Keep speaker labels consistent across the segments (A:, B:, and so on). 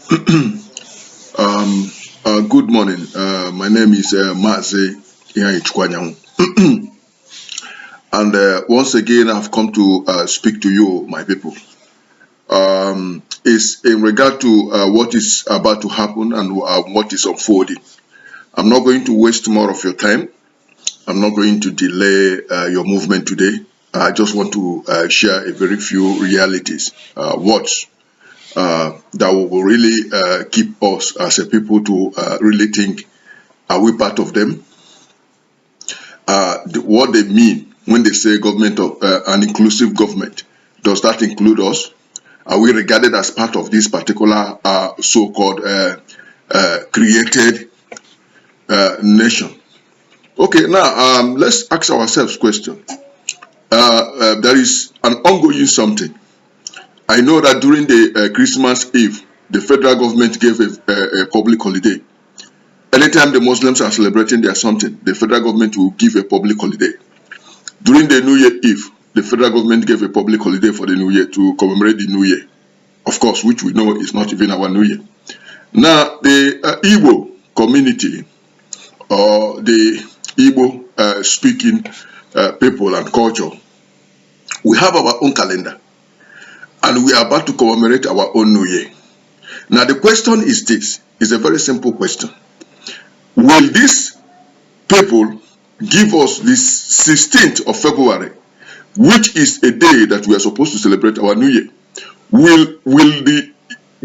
A: Um, Good morning. My name is Maze Ihaichukwanyanwu. And once again, I've come to speak to you, my people. It's in regard to what is about to happen and what is unfolding. I'm not going to waste more of your time. I'm not going to delay your movement today. I just want to share a very few realities, words that will really keep us as a people to really think, are we part of them? What they mean when they say government of an inclusive government, does that include us? Are we regarded as part of this particular so-called created nation? Okay, now let's ask ourselves a question. There is an ongoing something. I know that during the Christmas Eve, the federal government gave a public holiday. Anytime the Muslims are celebrating their something, the federal government will give a public holiday. During the New Year Eve, the federal government gave a public holiday for the New Year to commemorate the New Year, of course, which we know is not even our New Year. Now, the Igbo community or the Igbo speaking people and culture, we have our own calendar and we are about to commemorate our own New Year. Now, the question is this, it's a very simple question. Will these people give us this 16th of February, which is a day that we are supposed to celebrate our New Year? Will the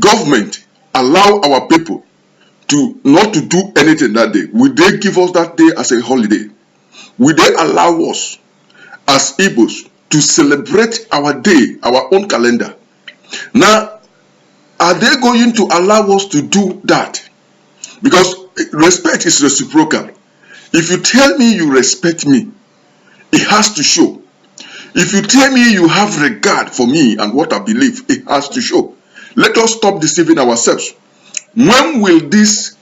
A: government allow our people to not to do anything that day? Will they give us that day as a holiday? Will they allow us as Igbos to celebrate our day, our own calendar? Now, are they going to allow us to do that? Because respect is reciprocal. If you tell me you respect me, it has to show. If you tell me you have regard for me and what I believe, it has to show. Let us stop deceiving ourselves. When will this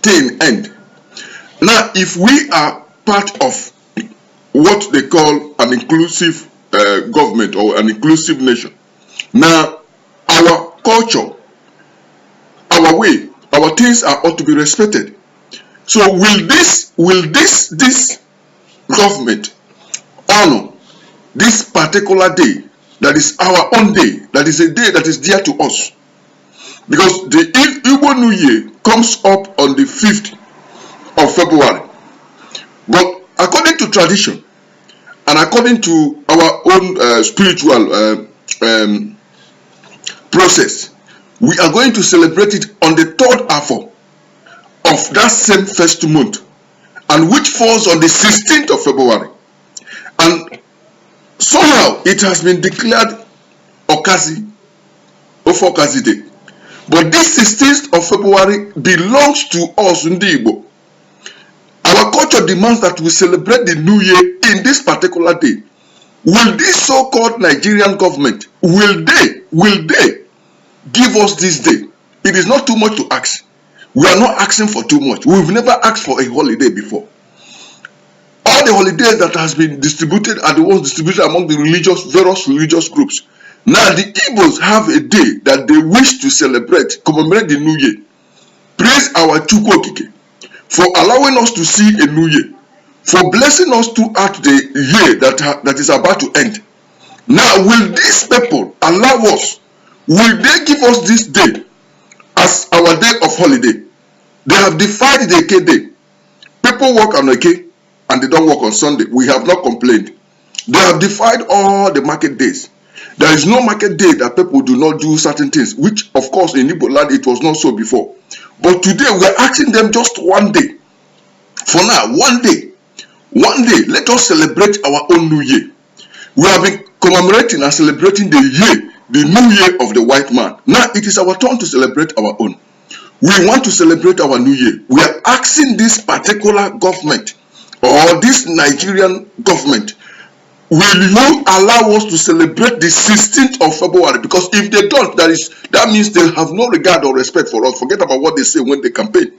A: thing end? Now, if we are part of what they call an inclusive government or an inclusive nation, now our culture, our way, our things are ought to be respected. So will this government honor this particular day that is our own day, that is a day that is dear to us? Because the Igbo New Year comes up on the 5th of February. But according to tradition and according to our own spiritual process, we are going to celebrate it on the 3rd Afar of that same first month, and which falls on the 16th of February. And somehow it has been declared Okazi Day. But this 16th of February belongs to us, Ndi. Our culture demands that we celebrate the New Year in this particular day. Will this so-called Nigerian government, will they give us this day? It is not too much to ask. We are not asking for too much. We've never asked for a holiday before. All the holidays that has been distributed are the ones distributed among the various religious groups. Now the Igbos have a day that they wish to celebrate, commemorate the New Year. Praise our Chukwu Okike for allowing us to see a New Year, for blessing us throughout the year that is about to end. Now, will these people allow us? Will they give us this day as our day of holiday? They have defied the Eke day. People work on Eke and they don't work on Sunday. We have not complained. They have defied all the market days. There is no market day that people do not do certain things, which of course in Igbo land it was not so before. But today we are asking them just one day. For now, one day, let us celebrate our own New Year. We have been commemorating and celebrating the year, the New Year of the white man. Now it is our turn to celebrate our own. We want to celebrate our New Year. We are asking this particular government or this Nigerian government, will you allow us to celebrate the 16th of February? Because if they don't, that means they have no regard or respect for us. Forget about what they say when they campaign.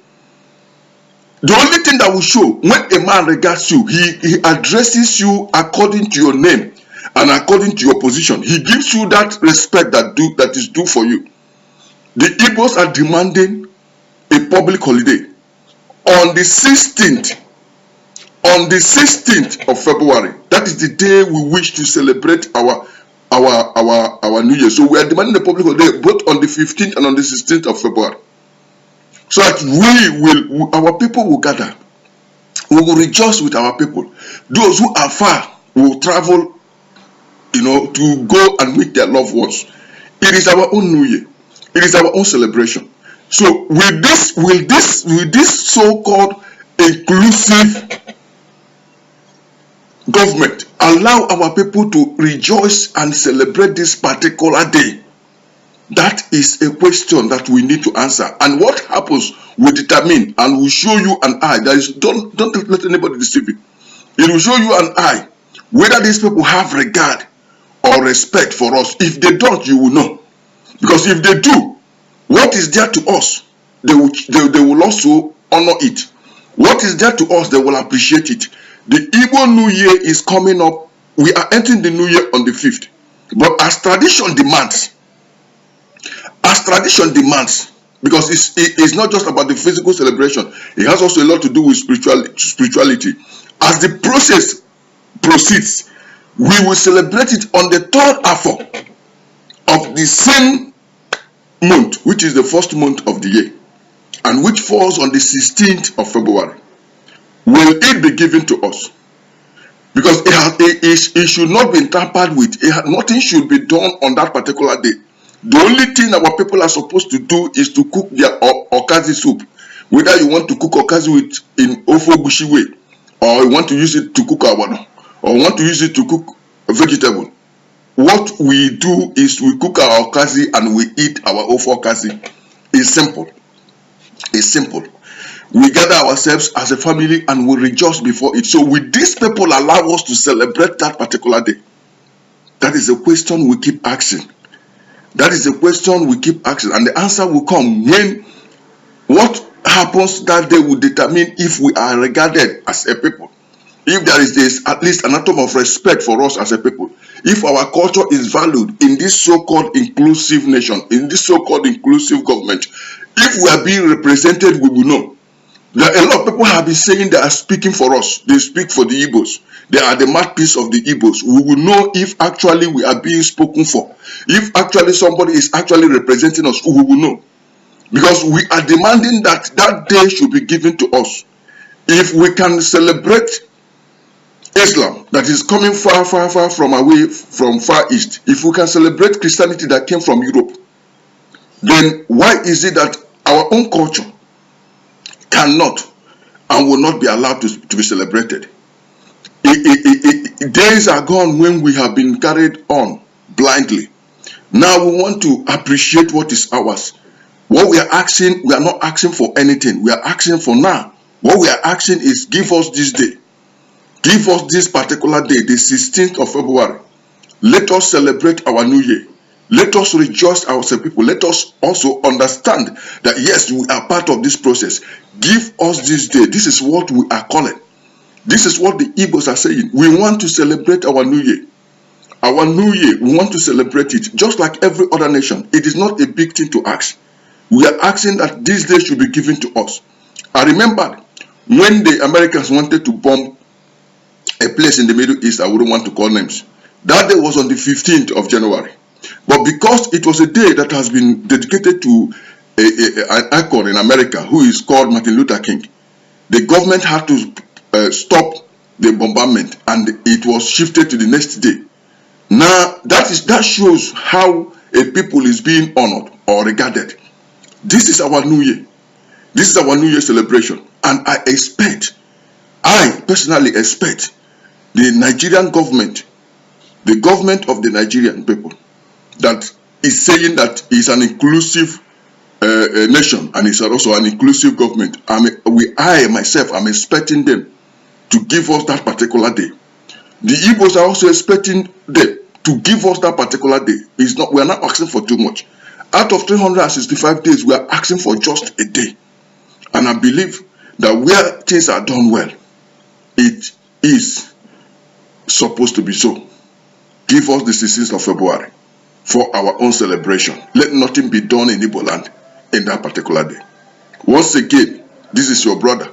A: The only thing that will show when a man regards you, he addresses you according to your name and according to your position. He gives you that respect that is due for you. The Igbos are demanding a public holiday on the 16th. On the 16th of February. That is the day we wish to celebrate our New Year. So we are demanding a public holiday both on the 15th and on the 16th of February. So that our people will gather. We will rejoice with our people. Those who are far will travel, to go and meet their loved ones. It is our own New Year. It is our own celebration. So will this so-called inclusive government allow our people to rejoice and celebrate this particular day? That is a question that we need to answer. And what happens will determine and will show you and I. Don't let anybody deceive you. It will show you and I whether these people have regard or respect for us. If they don't, you will know. Because if they do, what is there to us, they will also honor it. What is there to us, they will appreciate it. The Igbo New Year is coming up. We are entering the New Year on the 5th. But as tradition demands, because it's not just about the physical celebration, it has also a lot to do with spirituality. As the process proceeds, we will celebrate it on the 3rd Afar of the same month, which is the first month of the year, and which falls on the 16th of February. Will it be given to us? Because it should not be tampered with. Nothing should be done on that particular day. The only thing our people are supposed to do is to cook their okazi soup. Whether you want to cook okazi in Ofogushi way, or you want to use it to cook awano, or want to use it to cook a vegetable. What we do is we cook our okazi and we eat our ofo okazi. It's simple. It's simple. We gather ourselves as a family and we rejoice before it. So will these people allow us to celebrate that particular day? That is a question we keep asking. That is a question we keep asking. And the answer will come when what happens that day will determine if we are regarded as a people. If there is at least an atom of respect for us as a people. If our culture is valued in this so-called inclusive nation, in this so-called inclusive government, if we are being represented, we will know. There are a lot of people have been saying they are speaking for us. They speak for the Igbos. They are the mouthpiece of the Igbos. We will know if actually we are being spoken for. If actually somebody is actually representing us, we will know. Because we are demanding that that day should be given to us. If we can celebrate Islam that is coming far from away from Far East, if we can celebrate Christianity that came from Europe, then why is it that our own culture cannot and will not be allowed to be celebrated? Days are gone when we have been carried on blindly. Now we want to appreciate what is ours. What we are asking, we are not asking for anything. We are asking for now. What we are asking is give us this day. Give us this particular day, the 16th of February. Let us celebrate our New Year. Let us rejoice ourselves, people. Let us also understand that yes, we are part of this process. Give us this day. This is what we are calling. This is what the Igbos are saying. We want to celebrate our New Year. Our New Year, we want to celebrate it. Just like every other nation, it is not a big thing to ask. We are asking that this day should be given to us. I remember when the Americans wanted to bomb a place in the Middle East, I wouldn't want to call names. That day was on the 15th of January. But because it was a day that has been dedicated to an icon in America who is called Martin Luther King, the government had to stop the bombardment and it was shifted to the next day. Now, that shows how a people is being honored or regarded. This is our New Year. This is our New Year celebration. And I personally expect the Nigerian government, the government of the Nigerian people, that is saying that it's an inclusive nation and it's also an inclusive government. I myself am expecting them to give us that particular day. The Igbos are also expecting them to give us that particular day. We are not asking for too much. Out of 365 days, we are asking for just a day. And I believe that where things are done well, it is supposed to be so. Give us the 16th of February. for our own celebration. Let nothing be done in Igbo land in that particular day. Once again, this is your brother,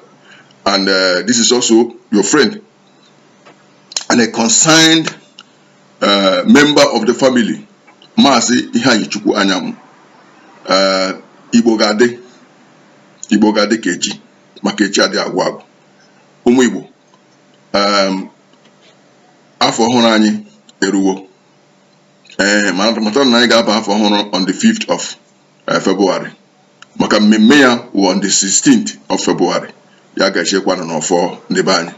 A: and this is also your friend, and a concerned member of the family, Mazi Ihanyichukwu Anyamu. Igbo gade keji, makechi adi agwagwu. Ụmụ Igbo, afọ ọhụrụ anyị eruwo. Mata na anyị ga-aba afọ ọhụrụ on the 5th of February. Maka mmemme ya on the 16th of February. Ya ga-echekwa n'ọfọ ndị be anyị.